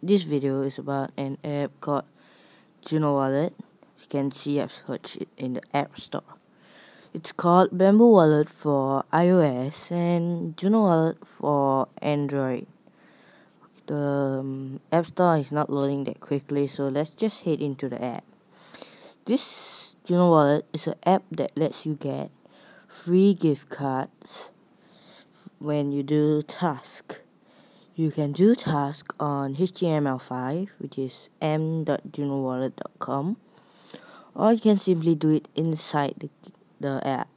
this video is about an app called Juno Wallet. You can see I've searched it in the App Store. It's called Bamboo Wallet for iOS and Juno Wallet for Android. The App Store is not loading that quickly, so let's just head into the app. This Juno Wallet is an app that lets you get free gift cards when you do tasks. You can do tasks on HTML5, which is m.junowallet.com, or you can simply do it inside the app.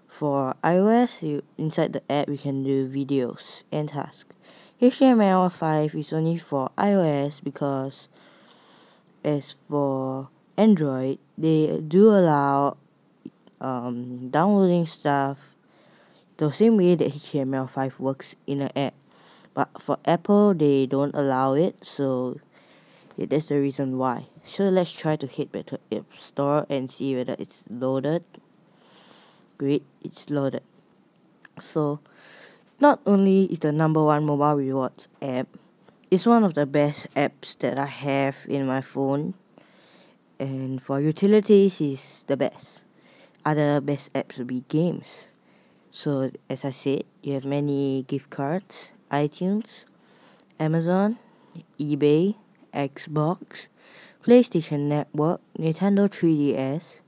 For iOS, inside the app you can do videos and tasks. HTML5 is only for iOS because as for Android, they do allow downloading stuff the same way that HTML5 works in an app. But for Apple, they don't allow it, so that's the reason why. So let's try to head back to App Store and see whether it's loaded. Great, it's loaded. So not only is the #1 mobile rewards app, it's one of the best apps that I have in my phone. And for utilities, it's the best. Other best apps would be games. So as I said, you have many gift cards, iTunes, Amazon, eBay, Xbox, PlayStation Network, Nintendo 3DS,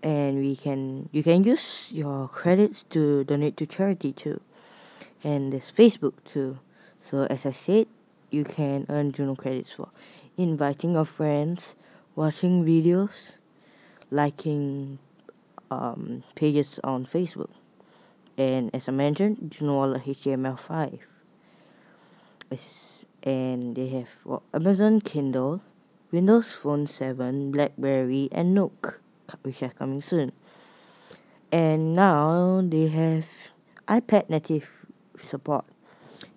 and you can use your credits to donate to charity too. And there's Facebook too. So as I said, you can earn Juno credits for inviting your friends, watching videos, liking pages on Facebook. And as I mentioned, Juno Wallet HTML5. And they have Amazon Kindle, Windows Phone 7, BlackBerry, and Nook, which are coming soon. And now they have iPad native support.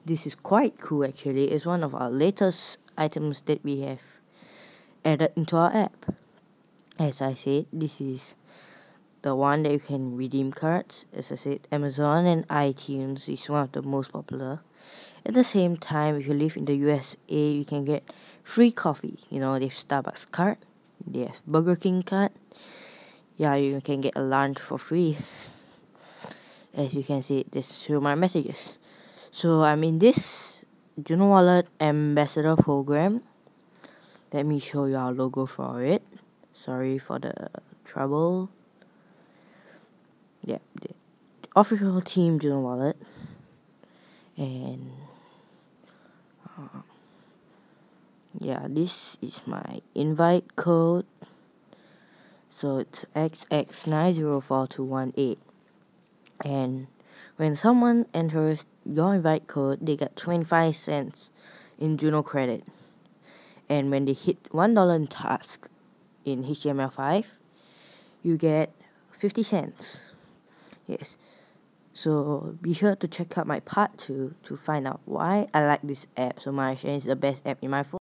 This is quite cool actually. It's one of our latest items that we have added into our app. As I said, this is the one that you can redeem cards. As I said, Amazon and iTunes is one of the most popular. At the same time, if you live in the USA, you can get free coffee. They have Starbucks card, they have Burger King card. Yeah, you can get a lunch for free. As you can see, this is through my messages. So I'm in this Juno Wallet Ambassador program. Let me show you our logo for it. Sorry for the trouble. Yeah, the official team Juno Wallet. And yeah, this is my invite code. So it's XX904218. And when someone enters your invite code, they get 25 cents in Juno credit. And when they hit $1 in task in HTML5, you get 50 cents. Yes. So be sure to check out my part 2 to find out why I like this app so much and it's the best app in my phone.